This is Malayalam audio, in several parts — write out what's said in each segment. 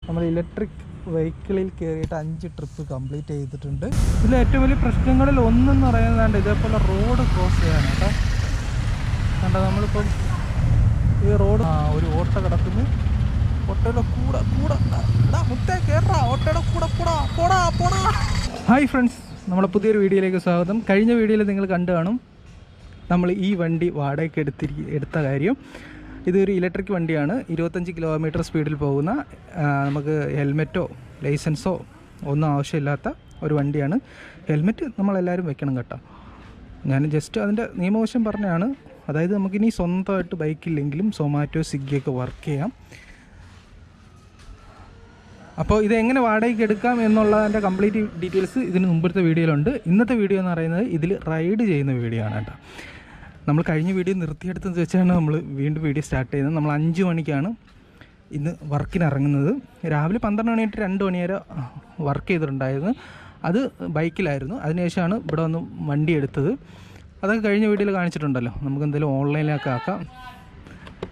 നമ്മൾ ഇലക്ട്രിക് വെഹിക്കിളിൽ കയറിയിട്ട് 5 ട്രിപ്പ് കംപ്ലീറ്റ് ചെയ്തിട്ടുണ്ട്. ഇതിൽ ഏറ്റവും വലിയ പ്രശ്നങ്ങളിൽ ഒന്നെന്ന് പറയുന്നതാണ്ട് ഇതേപോലെ റോഡ് ക്രോസ് ചെയ്യാനാണ് കേട്ടോ. കണ്ട നമ്മളിപ്പം ഈ റോഡ് ഒരു ഓട്ടോ കിടക്കുന്നു. ഓട്ടോയുടെ കൂടെ മുത്തേ കയറാ, ഓട്ടോയുടെ കൂടെ പോടാ. ഹായ് ഫ്രണ്ട്സ്, നമ്മുടെ പുതിയൊരു വീഡിയോയിലേക്ക് സ്വാഗതം. കഴിഞ്ഞ വീഡിയോയിൽ നിങ്ങൾ കണ്ടു കാണും നമ്മൾ ഈ വണ്ടി വാടകയ്ക്ക് എടുത്ത കാര്യം. ഇതൊരു ഇലക്ട്രിക് വണ്ടിയാണ്. 25 കിലോമീറ്റർ സ്പീഡിൽ പോകുന്ന, നമുക്ക് ഹെൽമെറ്റോ ലൈസൻസോ ഒന്നും ആവശ്യമില്ലാത്ത ഒരു വണ്ടിയാണ്. ഹെൽമെറ്റ് നമ്മളെല്ലാവരും വെക്കണം കേട്ടോ. ഞാൻ ജസ്റ്റ് അതിൻ്റെ നിയമവശം പറഞ്ഞാണ്. അതായത് നമുക്കിനി സ്വന്തമായിട്ട് ബൈക്കില്ലെങ്കിലും സൊമാറ്റോ സ്വിഗ്ഗിയൊക്കെ വർക്ക് ചെയ്യാം. അപ്പോൾ ഇതെങ്ങനെ വാടകയ്ക്ക് എടുക്കാം എന്നുള്ളതിൻ്റെ കംപ്ലീറ്റ് ഡീറ്റെയിൽസ് ഇതിന് മുമ്പത്തെ വീഡിയോയിലുണ്ട്. ഇന്നത്തെ വീഡിയോ എന്ന് പറയുന്നത് ഇതിൽ റൈഡ് ചെയ്യുന്ന വീഡിയോ ആണ് കേട്ടോ. നമ്മൾ കഴിഞ്ഞ വീഡിയോ നിർത്തിയെടുത്തെന്ന് വെച്ചാണ് നമ്മൾ വീണ്ടും വീഡിയോ സ്റ്റാർട്ട് ചെയ്യുന്നത്. നമ്മൾ 5 മണിക്കാണ് ഇന്ന് വർക്കിന് ഇറങ്ങുന്നത്. രാവിലെ 12 മണി തൊട്ട് 2 മണി വരെ വർക്ക് ചെയ്തിട്ടുണ്ടായിരുന്നു. അത് ബൈക്കിലായിരുന്നു. അതിനുശേഷമാണ് ഇവിടെ വന്ന് വണ്ടി എടുത്തത്. അതൊക്കെ കഴിഞ്ഞ വീഡിയോയിൽ കാണിച്ചിട്ടുണ്ടല്ലോ. നമുക്ക് എന്തെങ്കിലും ഓൺലൈനിലൊക്കെ ആക്കാം.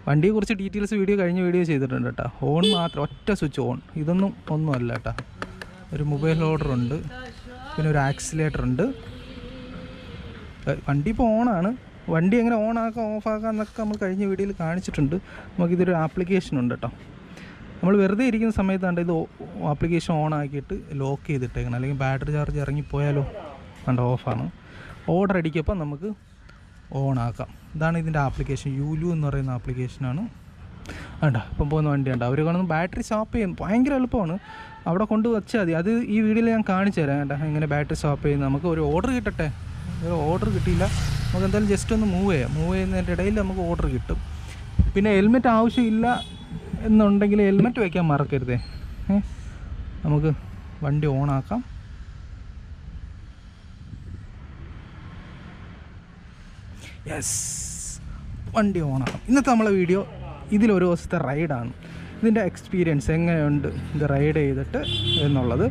വണ്ടിയെക്കുറിച്ച് ഡീറ്റെയിൽസ് വീഡിയോ കഴിഞ്ഞ വീഡിയോ ചെയ്തിട്ടുണ്ട് കേട്ടോ. ഓൺ മാത്രം, ഒറ്റ സ്വിച്ച് ഓൺ. ഒന്നുമല്ല കേട്ടോ. ഒരു മൊബൈൽ ഹോൾഡർ ഉണ്ട്, പിന്നെ ഒരു ആക്സിലേറ്റർ ഉണ്ട്. വണ്ടി ഇപ്പോൾ ഓണാണ്. വണ്ടി എങ്ങനെ ഓണാക്കാം ഓഫാക്കാം എന്നൊക്കെ നമ്മൾ കഴിഞ്ഞ വീഡിയോയിൽ കാണിച്ചിട്ടുണ്ട്. നമുക്കിതൊരു ആപ്ലിക്കേഷൻ ഉണ്ട് കേട്ടോ. നമ്മൾ വെറുതെ ഇരിക്കുന്ന സമയത്താണ്ട് ഇത് ആപ്ലിക്കേഷൻ ഓൺ ആക്കിയിട്ട് ലോക്ക് ചെയ്തിട്ടേക്കണം. അല്ലെങ്കിൽ ബാറ്ററി ചാർജ് ഇറങ്ങിപ്പോയാലോ കണ്ട ഓഫാണ്. ഓർഡർ അടിക്കുമ്പോൾ നമുക്ക് ഓണാക്കാം. ഇതാണ് ഇതിൻ്റെ ആപ്ലിക്കേഷൻ. യൂലു എന്ന് പറയുന്ന ആപ്ലിക്കേഷനാണ്. വേണ്ട ഇപ്പം പോകുന്ന വണ്ടി ഉണ്ട്. അവർ കാണുന്ന ബാറ്ററി സ്വാപ്പ് ചെയ്യും. ഭയങ്കര എളുപ്പമാണ്. അവിടെ കൊണ്ട് വെച്ചാൽ മതി. അത് ഈ വീഡിയോയിൽ ഞാൻ കാണിച്ചു തരാം കേട്ടോ, എങ്ങനെ ബാറ്ററി സ്വാപ്പ് ചെയ്യുന്നത്. നമുക്ക് ഒരു ഓർഡർ കിട്ടട്ടെ. ഓർഡർ കിട്ടിയില്ല, നമുക്ക് എന്തായാലും ജസ്റ്റ് ഒന്ന് മൂവ് ചെയ്യുന്നതിൻ്റെ ഇടയിൽ നമുക്ക് ഓർഡർ കിട്ടും. പിന്നെ ഹെൽമെറ്റ് ആവശ്യമില്ല എന്നുണ്ടെങ്കിൽ ഹെൽമെറ്റ് വയ്ക്കാൻ മറക്കരുതേ. നമുക്ക് വണ്ടി ഓണാക്കാം. യെസ്, വണ്ടി ഓണാക്കാം. ഇന്നത്തെ നമ്മളെ വീഡിയോ ഇതിലൊരു ദിവസത്തെ റൈഡാണ്. ഇതിൻ്റെ എക്സ്പീരിയൻസ് എങ്ങനെയുണ്ട് ഇത് റൈഡ് ചെയ്തിട്ട് എന്നുള്ളത്.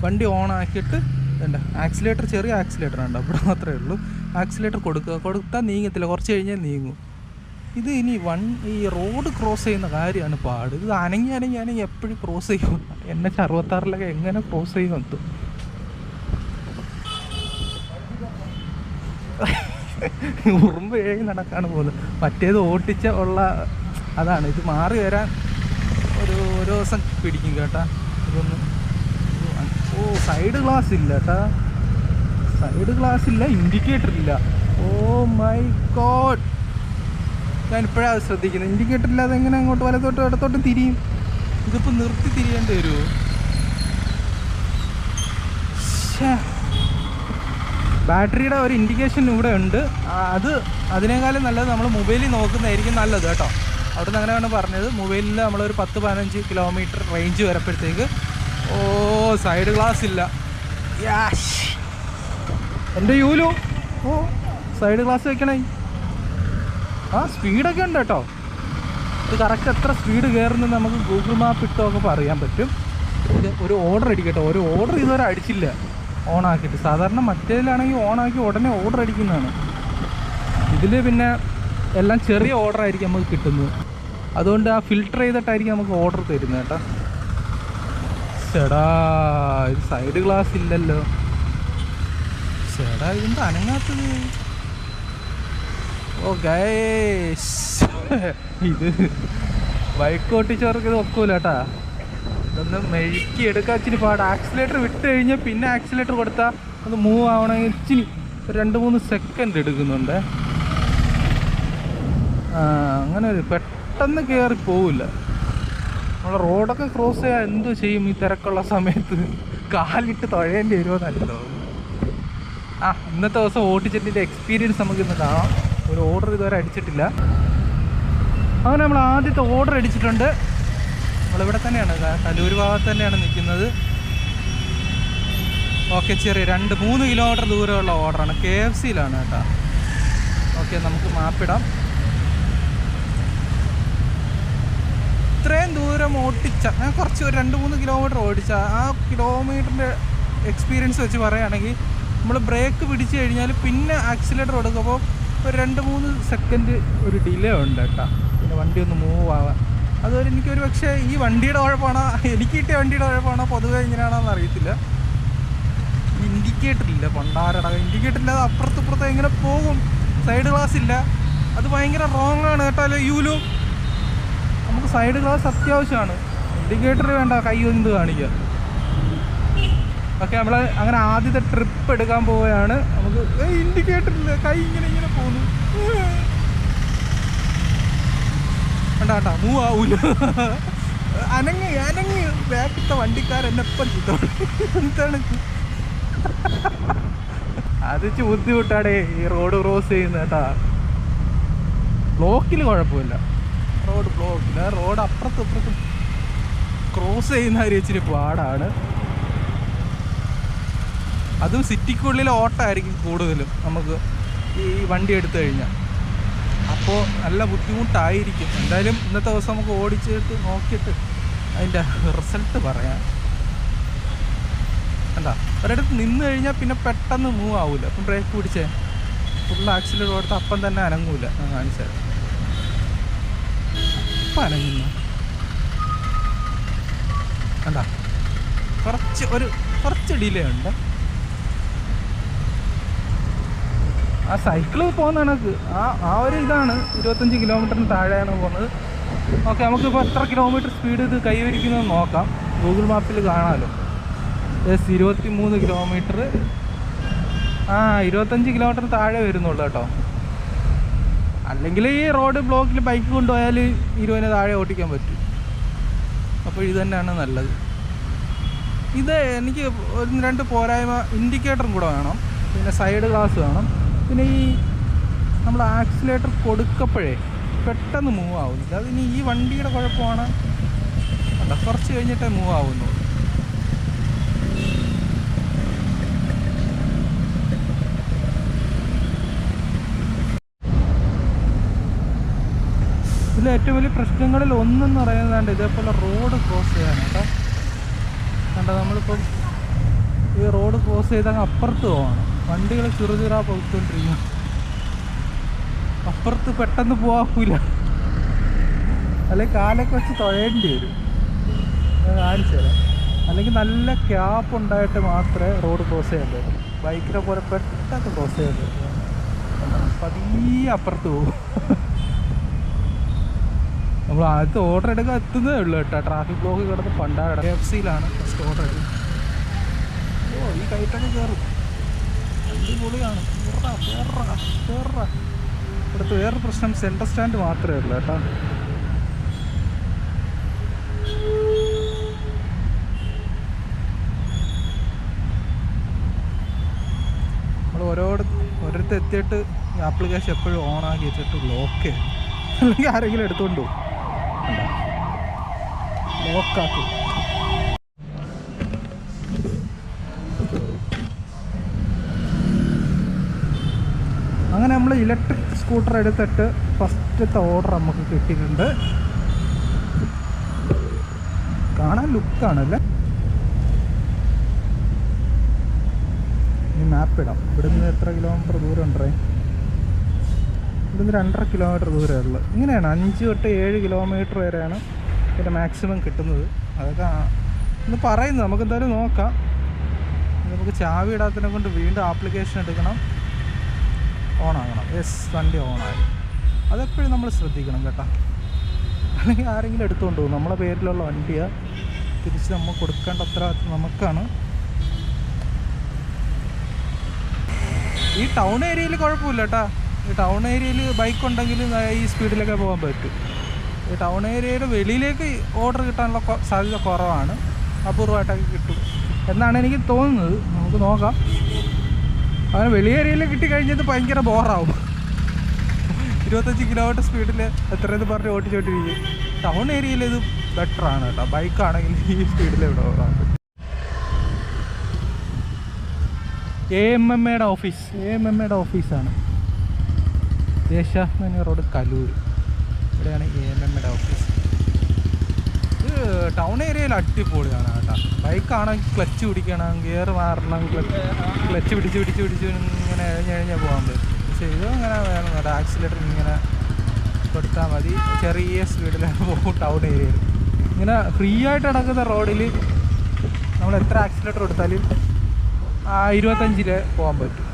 വണ്ടി ഓണാക്കിയിട്ട് വേണ്ട ആക്സിലേറ്റർ, ചെറിയ ആക്സിലേറ്റർ ഉണ്ട്, അവിടെ മാത്രമേ ഉള്ളൂ. ആക്സിലേറ്റർ കൊടുത്താൽ നീങ്ങത്തില്ല, കുറച്ച് കഴിഞ്ഞാൽ നീങ്ങും. ഇത് ഇനി ഈ റോഡ് ക്രോസ് ചെയ്യുന്ന കാര്യമാണ് പാട്. ഇത് അനങ്ങി എപ്പോഴും ക്രോസ് ചെയ്യും. NH 66 എങ്ങനെ ക്രോസ് ചെയ്യുമെന്ന് ഉറുമ്പ് നടക്കാണ് പോകുന്നത്. മറ്റേത് ഓട്ടിച്ച അതാണ്. ഇത് മാറി വരാൻ ഒരു ദിവസം പിടിക്കും കേട്ടാ. ഇതൊന്ന് സൈഡ് ഗ്ലാസ് ഇല്ല കേട്ടാ. ഇൻഡിക്കേറ്റർ ഇല്ല. ഓ മൈ ഗോഡ്, ഞാൻ ഇപ്പോഴാണ് ശ്രദ്ധിക്കുന്നത്. ഇൻഡിക്കേറ്റർ ഇല്ലാതെ എങ്ങനെ അങ്ങോട്ട് വലത്തോട്ടും ഇടത്തോട്ടും തിരിയും? ഇതിപ്പോൾ നിർത്തി തിരിയേണ്ടി വരുമോ? ബാറ്ററിയുടെ ഒരു ഇൻഡിക്കേഷൻ ഇവിടെ ഉണ്ട്. അതിനേക്കാളും നല്ലത് നമ്മൾ മൊബൈലിൽ നോക്കുന്നതായിരിക്കും നല്ലത് കേട്ടോ. അവിടെ നിന്ന് അങ്ങനെയാണ് പറഞ്ഞത്. മൊബൈലിൽ നമ്മളൊരു 10-15 കിലോമീറ്റർ റേഞ്ച് വരുമ്പോഴത്തേക്ക് സൈഡ് ഗ്ലാസ് ഇല്ല. എൻ്റെ യൂലു സൈഡ് ഗ്ലാസ് വെക്കണേ. സ്പീഡൊക്കെ ഉണ്ട് കേട്ടോ. ഇത് കറക്റ്റ് എത്ര സ്പീഡ് കയറുന്നത് നമുക്ക് ഗൂഗിൾ മാപ്പ് ഇട്ടൊക്കെ അറിയാൻ പറ്റും. ഇത് ഒരു ഓർഡർ അടിക്കട്ടോ. ഒരു ഓർഡർ ഇതുവരെ അടിച്ചില്ല ഓണാക്കിയിട്ട്. സാധാരണ മറ്റേതിലാണെങ്കിൽ ഓണാക്കി ഉടനെ ഓർഡർ അടിക്കുന്നതാണ്. ഇതിൽ പിന്നെ എല്ലാം ചെറിയ ഓർഡർ ആയിരിക്കും നമുക്ക് കിട്ടുന്നത്. അതുകൊണ്ട് ആ ഫിൽട്ടർ ചെയ്തിട്ടായിരിക്കും നമുക്ക് ഓർഡർ തരുന്നത് കേട്ടോ. ചേടാ, ഇത് സൈഡ് ഗ്ലാസ് ഇല്ലല്ലോ. ചേടാ, ഇതെന്താ അനങ്ങാത്തത്? ഗൈസ്, ഇത് ബൈക്ക് ഓട്ടിച്ചവർക്ക് ഇത് ഒക്കൂല കേട്ടാ. ഇതൊന്ന് മെഴുക്കി എടുക്കാൻ ഇച്ചിരി പാട്. ആക്സിലേറ്റർ വിട്ട് കഴിഞ്ഞാൽ പിന്നെ ആക്സിലേറ്റർ കൊടുത്താൽ അത് മൂവ് ആവണമെങ്കിൽ ഇച്ചിരി 2-3 സെക്കൻഡ് എടുക്കുന്നുണ്ട്. അങ്ങനെ പെട്ടെന്ന് കയറി പോവില്ല. നമ്മൾ റോഡൊക്കെ ക്രോസ് ചെയ്യാൻ എന്തോ ചെയ്യും ഈ തിരക്കുള്ള സമയത്ത്? കാലിട്ട് തുഴയേണ്ടി വരുമോ നല്ലതോ. ഇന്നത്തെ ദിവസം ഓട്ടിച്ചതിൻ്റെ എക്സ്പീരിയൻസ് നമുക്കിന്ന് കാണാം. ഒരു ഓർഡർ ഇതുവരെ അടിച്ചിട്ടില്ല. അങ്ങനെ നമ്മൾ ആദ്യത്തെ ഓർഡർ അടിച്ചിട്ടുണ്ട്. നമ്മളിവിടെ തന്നെയാണ്, കലൂർ ഭാഗത്ത് തന്നെയാണ് നിൽക്കുന്നത്. ഓക്കെ, ചെറിയ 2-3 കിലോമീറ്റർ ദൂരമുള്ള ഓർഡറാണ്. KFCയിലാണ് കേട്ടോ. ഓക്കെ, നമുക്ക് മാപ്പിടാം. ഇത്രയും ദൂരം ഓട്ടിച്ച ഞാൻ കുറച്ച് ഒരു 2-3 കിലോമീറ്റർ ഓടിച്ച ആ കിലോമീറ്ററിൻ്റെ എക്സ്പീരിയൻസ് വെച്ച് പറയുകയാണെങ്കിൽ നമ്മൾ ബ്രേക്ക് പിടിച്ച് കഴിഞ്ഞാൽ പിന്നെ ആക്സിലേറ്റർ കൊടുക്കുമ്പോൾ ഒരു 2-3 സെക്കൻഡ് ഒരു ഡിലേ ഉണ്ട് കേട്ടോ. പിന്നെ വണ്ടി ഒന്ന് മൂവ് ആവാൻ അതുപോലെ എനിക്കൊരു പക്ഷേ ഈ വണ്ടിയുടെ കുഴപ്പമാണോ, എനിക്ക് കിട്ടിയ വണ്ടിയുടെ കുഴപ്പമാണോ, പൊതുവെ ഇങ്ങനെയാണോന്ന് അറിയത്തില്ല. ഇൻഡിക്കേറ്ററില്ല, പണ്ടാരട ഇൻഡിക്കേറ്ററില്ലാതെ അപ്പുറത്തിപ്പുറത്ത് എങ്ങനെ പോകും? സൈഡ് ഗ്ലാസ് ഇല്ല, അത് ഭയങ്കര റോങ് ആണ് കേട്ടോ. അല്ലെ യൂലു, നമുക്ക് സൈഡ് ഗ്ലാസ് അത്യാവശ്യമാണ്, ഇൻഡിക്കേറ്റർ വേണ്ട കൈ ഒന്ന് കാണിക്കുക. ഓക്കെ, നമ്മൾ അങ്ങനെ ആദ്യത്തെ ട്രിപ്പ് എടുക്കാൻ പോവുകയാണ്. നമുക്ക് ഇൻഡിക്കേറ്ററില്ല, കൈ ഇങ്ങനെ പോകുന്നു. വേണ്ട മൂവ് ആവൂല, അനങ്ങി ബാക്കിത്തെ വണ്ടിക്കാരെന്നെപ്പം എന്താണ് അത് ബുദ്ധിമുട്ടാടേ ഈ റോഡ് ക്രോസ് ചെയ്യുന്നത് കേട്ടാ. ബ്ലോക്കിൽ കുഴപ്പമില്ല, റോഡ് ബ്ലോക്കില്ല, റോഡ് അപ്പുറത്തും ഇപ്പുറത്തും ക്രോസ് ചെയ്യുന്ന കാര്യം ഇച്ചിരി പാടാണ്. അതും സിറ്റിക്കുള്ളിൽ ഓട്ടമായിരിക്കും കൂടുതലും നമുക്ക് ഈ വണ്ടി എടുത്തു കഴിഞ്ഞാൽ. അപ്പോൾ നല്ല ബുദ്ധിമുട്ടായിരിക്കും. എന്തായാലും ഇന്നത്തെ ദിവസം നമുക്ക് ഓടിച്ചിട്ട് നോക്കിയിട്ട് അതിൻ്റെ റിസൾട്ട് പറയാം. എന്താ ഒരിടത്ത് നിന്ന് കഴിഞ്ഞാൽ പിന്നെ പെട്ടെന്ന് മൂവ് ആവില്ല. അപ്പം ബ്രേക്ക് പിടിച്ചേ ഫുൾ ആക്സിലേറ്റർ കൊടുത്ത് അപ്പം തന്നെ അനങ്ങൂല. ഞാൻ കാണിച്ചാൽ ഇപ്പം അനങ്ങുന്നു. കണ്ടാ കുറച്ച് ഡിലേ ഉണ്ട്. ആ സൈക്കിള് പോകുന്ന കണക്ക് ആ ഒരു ഇതാണ് 25 കിലോമീറ്ററിന് താഴെയാണ് പോകുന്നത്. ഓക്കെ, നമുക്കിപ്പോൾ എത്ര കിലോമീറ്റർ സ്പീഡ് ഇത് കൈവരിക്കുന്നത് നോക്കാം. ഗൂഗിൾ മാപ്പിൽ കാണാമല്ലോ. 23 കിലോമീറ്റർ, 25 കിലോമീറ്ററിന് താഴെ വരുന്നുള്ളൂ കേട്ടോ. അല്ലെങ്കിൽ ഈ റോഡ് ബ്ലോക്കിൽ ബൈക്ക് കൊണ്ടുപോയാൽ 20 താഴെ ഓട്ടിക്കാൻ പറ്റും. അപ്പോൾ ഇത് തന്നെയാണ് നല്ലത്. ഇത് എനിക്ക് 1-2 പോരായ്മ, ഇൻഡിക്കേറ്ററും കൂടെ വേണം, പിന്നെ സൈഡ് ഗ്ലാസ് വേണം, പിന്നെ ഈ നമ്മൾ ആക്സിലേറ്റർ കൊടുക്കപ്പോഴേ പെട്ടെന്ന് മൂവ് ആവുന്നില്ല. അതിന് ഈ വണ്ടിയുടെ കുഴപ്പമാണ്. അല്ല, കുറച്ച് കഴിഞ്ഞിട്ടേ മൂവ് ആവുന്നു. ഇതിൽ ഏറ്റവും വലിയ പ്രശ്നങ്ങളിൽ ഒന്നെന്ന് പറയുന്നതാണ്ട് ഇതേപോലെ റോഡ് ക്രോസ് ചെയ്യാനാണ് കേട്ടോ. കണ്ട, നമ്മളിപ്പം ഈ റോഡ് ക്രോസ് ചെയ്താൽ അപ്പുറത്ത് പോകണം. വണ്ടികൾ ചെറുചെറാ പോയിക്കൊണ്ടിരിക്കും. അപ്പുറത്ത് പെട്ടെന്ന് പോകാൻ, അല്ലെങ്കിൽ കാലൊക്കെ വെച്ച് തുഴയേണ്ടി വരും. ഞാൻ കാണിച്ചു തരാം. അല്ലെങ്കിൽ നല്ല ക്യാപ്പ് ഉണ്ടായിട്ട് മാത്രമേ റോഡ് ക്രോസ് ചെയ്യാൻ പറ്റൂ. ബൈക്കിനെ പോലെ പെട്ടെന്ന് ക്രോസ് ചെയ്യാൻ പറ്റും. പതിയെ അപ്പുറത്ത് പോകും. നമ്മൾ ആദ്യത്തെ ഓർഡർ എടുക്കാൻ എത്തുന്നതേ ഉള്ളൂ കേട്ടോ. ട്രാഫിക് ബ്ലോക്ക് കിടന്ന് പണ്ടാണ്. KFC-യിലാണ് ഫസ്റ്റ് ഓർഡർ എടുക്കുന്നത്. ഈ കയറ്റൊക്കെ കയറും, അടിപൊളിയാണ്. ഇവിടുത്തെ വേറൊരു പ്രശ്നം സെൻട്രൽ സ്റ്റാൻഡ് മാത്രമേ ഉള്ളൂ കേട്ടോ. നമ്മൾ ഓരോരുത്തർ എത്തിയിട്ട് ഈ ആപ്ലിക്കേഷൻ എപ്പോഴും ഓണാക്കി വെച്ചിട്ട് ലോക്ക്, അല്ലെങ്കിൽ ആരെങ്കിലും എടുത്തുകൊണ്ട് പോകും. ലോക്കാക്കും. അങ്ങനെ നമ്മൾ ഇലക്ട്രിക് സ്കൂട്ടർ എടുത്തിട്ട് ഫസ്റ്റത്തെ ഓർഡർ നമുക്ക് കിട്ടിയിട്ടുണ്ട്. കാണാൻ ലുക്കാണല്ലേ. ഇനി മാപ്പ് ഇടാം. ഇവിടുന്ന് എത്ര കിലോമീറ്റർ ദൂരം ഉണ്ടേ? ഇവിടുന്ന് 2.5 കിലോമീറ്റർ ദൂരമേ ഉള്ളൂ. ഇങ്ങനെയാണ് 5 തൊട്ട് 7 കിലോമീറ്റർ വരെയാണ് ഇതിൻ്റെ മാക്സിമം കിട്ടുന്നത്. അതൊക്കെ ഇന്ന് പറയുന്നത് നമുക്ക് എന്തായാലും നോക്കാം. നമുക്ക് ചാവി ഇടാത്തതിനെ കൊണ്ട് വീണ്ടും ആപ്ലിക്കേഷൻ എടുക്കണം, ഓണാകണം. വണ്ടി ഓണായി. അതെപ്പോഴും നമ്മൾ ശ്രദ്ധിക്കണം കേട്ടോ. അല്ലെങ്കിൽ ആരെങ്കിലും എടുത്തുകൊണ്ട് പോകും. നമ്മളെ പേരിലുള്ള വണ്ടിയാണ്, തിരിച്ച് നമ്മൾ കൊടുക്കേണ്ട ഉത്തരവാദിത്വം നമുക്കാണ്. ഈ ടൗൺ ഏരിയയിൽ കുഴപ്പമില്ല കേട്ടോ. ഈ ടൗൺ ഏരിയയിൽ ബൈക്ക് ഉണ്ടെങ്കിൽ ഈ സ്പീഡിലൊക്കെ പോകാൻ പറ്റും. ഈ ടൗൺ ഏരിയയുടെ വെളിയിലേക്ക് ഓർഡർ കിട്ടാനുള്ള സാധ്യത കുറവാണ്. അപൂർവമായിട്ടൊക്കെ കിട്ടും എന്നാണ് എനിക്ക് തോന്നുന്നത്. നമുക്ക് നോക്കാം. അങ്ങനെ വെളി ഏരിയയിൽ കിട്ടിക്കഴിഞ്ഞത് ഭയങ്കര ബോറാവും. 25 കിലോമീറ്റർ സ്പീഡിൽ എത്രയെന്ന് പറഞ്ഞ് ഓട്ടിച്ചോണ്ടിരിക്കും. ടൗൺ ഏരിയയിൽ ഇത് ബെറ്ററാണ് കേട്ടോ. ബൈക്കാണെങ്കിൽ ഈ സ്പീഡിൽ ഇവിടെ ഓടാൻ പറ്റും. AMMAയുടെ ഓഫീസ്, AMMAയുടെ ഓഫീസാണ്. ദേശാഭിമാനി റോഡ്, കലൂർ. ഇവിടെയാണ് AMMAയുടെ ഓഫീസ്. ഇത് ടൗൺ ഏരിയയിൽ അടിപൊളിയാണ് കേട്ടോ. ബൈക്കാണെങ്കിൽ ക്ലച്ച് പിടിക്കണം, ഗിയർ മാറണം, ക്ലച്ച് പിടിച്ച് ഇങ്ങനെ എഴഞ്ഞ് പോകാൻ പറ്റും. പക്ഷേ ഇത് അങ്ങനെ വേണം. ആക്സിലേറ്റർ ഇങ്ങനെ കൊടുത്താൽ മതി. ചെറിയ സ്പീഡിലാണ് പോകും ടൗൺ ഏരിയയിൽ. ഇങ്ങനെ ഫ്രീ ആയിട്ട് കിടക്കുന്ന റോഡിൽ നമ്മൾ എത്ര ആക്സിലേറ്റർ കൊടുത്താലും 25 പോകാൻ പറ്റും.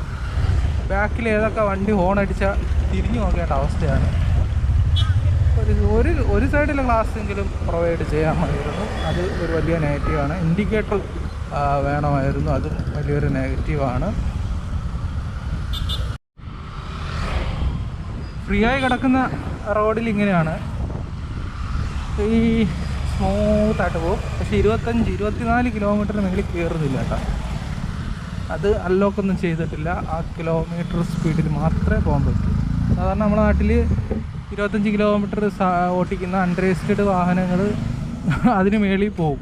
ബാക്കിൽ ഏതൊക്കെ വണ്ടി ഹോൺ അടിച്ചാൽ തിരിഞ്ഞു നോക്കേണ്ട അവസ്ഥയാണ്. ഒരു സൈഡിലെ ഗ്ലാസ് എങ്കിലും പ്രൊവൈഡ് ചെയ്യാമായിരുന്നു. അത് ഒരു വലിയ നെഗറ്റീവാണ്. ഇൻഡിക്കേറ്റർ വേണമായിരുന്നു, അതും വലിയൊരു നെഗറ്റീവാണ്. ഫ്രീ ആയി കിടക്കുന്ന റോഡിൽ ഇങ്ങനെയാണ്, ഈ സ്മൂത്തായിട്ട് പോകും. പക്ഷേ 25-24 കിലോമീറ്ററിന് മേളിൽ കയറുന്നില്ല കേട്ടോ. അത് അൺലോക്കൊന്നും ചെയ്തിട്ടില്ല. ആ കിലോമീറ്റർ സ്പീഡിൽ മാത്രമേ പോകാൻ പറ്റൂ. സാധാരണ നമ്മുടെ നാട്ടിൽ 25 കിലോമീറ്റർ ഓട്ടിക്കുന്ന അൺരജിസ്റ്റേർഡ് വാഹനങ്ങൾ അതിന് മേളിൽ പോകും.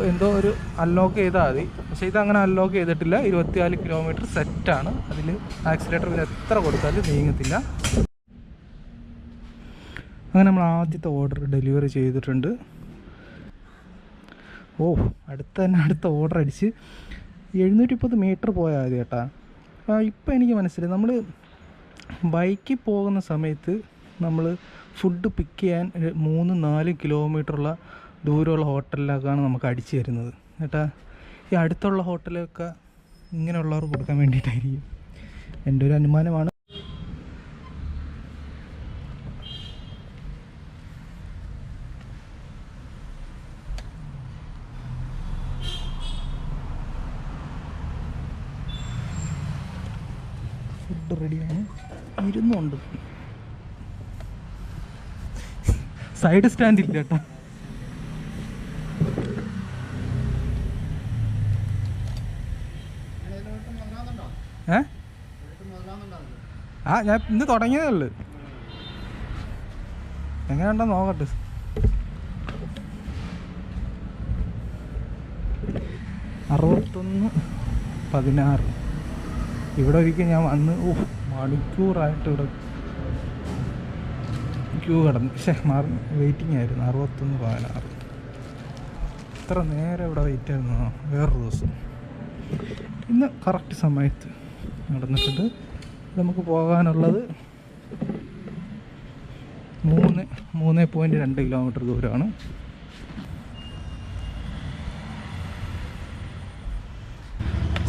എന്തോ ഒരു അൺലോക്ക് ചെയ്താൽ മതി. പക്ഷേ ഇതങ്ങനെ അൺലോക്ക് ചെയ്തിട്ടില്ല. 24 കിലോമീറ്റർ സെറ്റാണ്. അതിൽ ആക്സിലേറ്ററിൽ എത്ര കൊടുത്താലും നീങ്ങത്തില്ല. അങ്ങനെ നമ്മൾ ആദ്യത്തെ ഓർഡർ ഡെലിവറി ചെയ്തിട്ടുണ്ട്. അടുത്ത ഓർഡർ അടിച്ച് 730 മീറ്റർ പോയാൽ മതി കേട്ടാ. ഇപ്പം എനിക്ക് മനസ്സിലായി, നമ്മൾ ബൈക്കിൽ പോകുന്ന സമയത്ത് നമ്മൾ ഫുഡ് പിക്ക് ചെയ്യാൻ 3-4 കിലോമീറ്ററുള്ള ദൂരമുള്ള ഹോട്ടലിലേക്കാണ് നമുക്ക് അടിച്ചു തരുന്നത് കേട്ടാ. ഈ അടുത്തുള്ള ഹോട്ടലൊക്കെ ഇങ്ങനെയുള്ളവർ കൊടുക്കാൻ വേണ്ടിയിട്ടായിരിക്കും, എൻ്റെ ഒരു അനുമാനമാണ്. ഫുഡ് റെഡിയാണ്, ഇരുന്നുണ്ട്. സൈഡ് സ്റ്റാൻഡ് ഇല്ല കേട്ടോ. ഞാൻ ഇന്ന് തുടങ്ങിയതേ ഉള്ളു. എങ്ങനെയുണ്ടോ നോക്കട്ടെ. $61.16 ഇവിടെ ഒരിക്കൽ ഞാൻ വന്ന് മണിക്കൂറായിട്ട് ഇവിടെ ക്യൂ കിടന്നു. വെയിറ്റിംഗ് ആയിരുന്നു. 61.16 ഇത്ര നേരം ഇവിടെ വെയിറ്റ് ആയിരുന്നു. വേറൊരു ദിവസം ഇന്ന് കറക്റ്റ് സമയത്ത് നടന്നിട്ടുണ്ട്. നമുക്ക് പോകാനുള്ളത് 3.2 കിലോമീറ്റർ ദൂരമാണ്.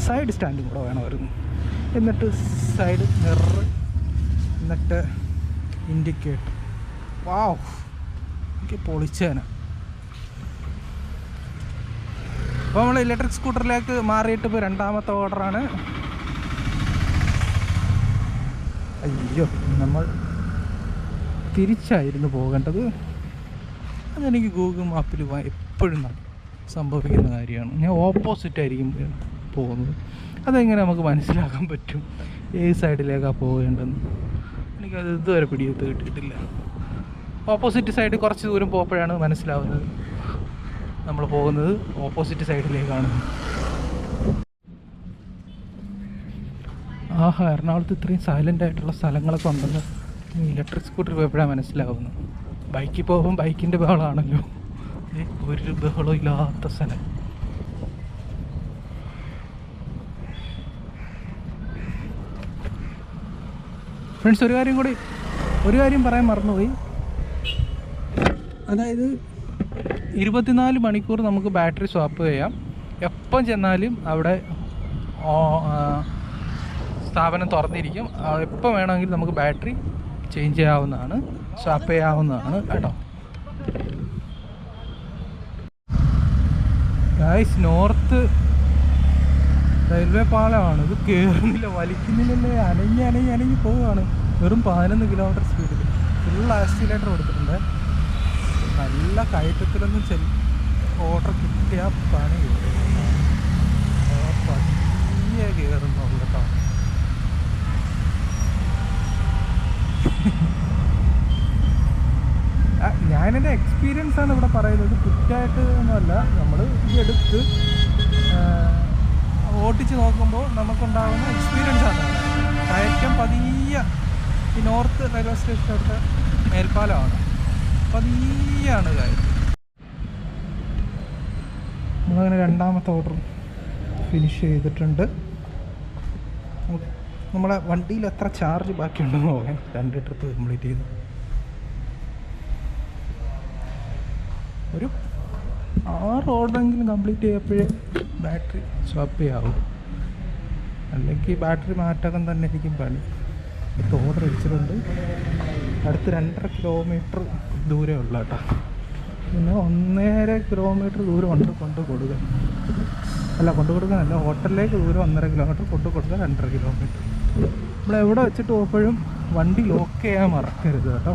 സൈഡ് സ്റ്റാൻഡും കൂടെ വേണമായിരുന്നു. എന്നിട്ട് സൈഡ് മിറർ, എന്നിട്ട് ഇൻഡിക്കേറ്റർ. എനിക്ക് പൊളിച്ചേനെ. അപ്പോൾ നമ്മൾ ഇലക്ട്രിക് സ്കൂട്ടറിലേക്ക് മാറിയിട്ട് ഇപ്പോൾ രണ്ടാമത്തെ ഓർഡറാണ്. അയ്യോ, നമ്മൾ തിരിച്ചായിരുന്നു പോകേണ്ടത്. അതെനിക്ക് ഗൂഗിൾ മാപ്പിൽ എപ്പോഴും സംഭവിക്കുന്ന കാര്യമാണ്. ഞാൻ ഓപ്പോസിറ്റായിരിക്കും പോകുന്നത്. അതെങ്ങനെ നമുക്ക് മനസ്സിലാക്കാൻ പറ്റും ഏത് സൈഡിലേക്കാണ് പോകേണ്ടതെന്ന്? എനിക്കത് ഇതുവരെ പിടിയെടുത്ത് കിട്ടിയിട്ടില്ല. ഓപ്പോസിറ്റ് സൈഡ് കുറച്ച് ദൂരം പോകുമ്പോഴാണ് മനസ്സിലാവുന്നത് നമ്മൾ പോകുന്നത് ഓപ്പോസിറ്റ് സൈഡിലേക്കാണ്. എറണാകുളത്ത് ഇത്രയും സൈലൻ്റ് ആയിട്ടുള്ള സ്ഥലങ്ങളൊക്കെ ഉണ്ടെന്ന് ഇലക്ട്രിക് സ്കൂട്ടർ പോയപ്പോഴാണ് മനസ്സിലാവുന്നത്. ബൈക്കിൽ പോകുമ്പോൾ ബൈക്കിൻ്റെ ബഹളമാണല്ലോ, ഒരു ബഹളം ഇല്ലാത്ത സ്ഥലം. ഫ്രണ്ട്സ്, ഒരു കാര്യം പറയാൻ മറന്നുപോയി. അതായത് 24 മണിക്കൂർ നമുക്ക് ബാറ്ററി സ്വാപ്പ് ചെയ്യാം. എപ്പം ചെന്നാലും അവിടെ സ്ഥാപനം തുറന്നിരിക്കും. എപ്പോൾ വേണമെങ്കിലും നമുക്ക് ബാറ്ററി ചേഞ്ച് ചെയ്യാവുന്നതാണ്, സ്വാപ്പ് ചെയ്യാവുന്നതാണ് കേട്ടോ. ഗൈസ്, നോർത്ത് റെയിൽവേ പാലമാണ്. ഇത് കയറുന്നില്ല, വലിക്കുന്നില്ലല്ലേ, അനങ്ങി പോവുകയാണ്. വെറും 11 കിലോമീറ്റർ സ്പീഡിൽ ഫുൾ ആക്സിലേറ്റർ കൊടുത്തിട്ടുണ്ട്. നല്ല കയറ്റത്തിലൊന്നും ഓർഡർ കിട്ടിയാൽ പണി പതിയെ കയറുന്നുള്ളൂ കേട്ടോ. ഞാനെൻ്റെ എക്സ്പീരിയൻസാണ് ഇവിടെ പറയുന്നത്, കുറ്റമായിട്ട് ഒന്നുമല്ല. നമ്മൾ ഇതെടുത്ത് ഓട്ടിച്ച് നോക്കുമ്പോൾ നമുക്കുണ്ടാകുന്ന എക്സ്പീരിയൻസാണ്. കയറ്റം പതിയെ, ഈ നോർത്ത് റെയിൽവേ സ്റ്റേഷനടുത്ത മേൽപ്പാലമാണ്, പതിയാണ് കയറ്റം. നമ്മളങ്ങനെ രണ്ടാമത്തെ ഓർഡർ ഫിനിഷ് ചെയ്തിട്ടുണ്ട്. നമ്മളെ വണ്ടിയിൽ എത്ര ചാർജ് ബാക്കിയുണ്ടെന്ന് നോക്കാം. 2 ട്രിപ്പ് കംപ്ലീറ്റ് ചെയ്തു. ഒരു 6 ഓർഡറെങ്കിലും കംപ്ലീറ്റ് ചെയ്യപ്പോഴേ ബാറ്ററി സ്വാപ്പ് ചെയ്യാവും, അല്ലെങ്കിൽ ബാറ്ററി മാറ്റാൻ തന്നെ ആയിരിക്കും പണി. ഓർഡർ വെച്ചിട്ടുണ്ട്. അടുത്ത് 2.5 കിലോമീറ്റർ ദൂരമേ ഉള്ളൂ കേട്ടോ. പിന്നെ 1.5 കിലോമീറ്റർ ദൂരം ഉണ്ട് കൊണ്ടു കൊടുക്കാൻ. കൊണ്ടു കൊടുക്കാനല്ല, ഹോട്ടലിലേക്ക് ദൂരം 1.5 കിലോമീറ്റർ, കൊണ്ടു കൊടുക്കാൻ 2.5 കിലോമീറ്റർ. നമ്മളെവിടെ വെച്ചിട്ട് പോകുമ്പോഴും വണ്ടി ലോക്ക് ചെയ്യാൻ മറക്കരുത് കേട്ടോ.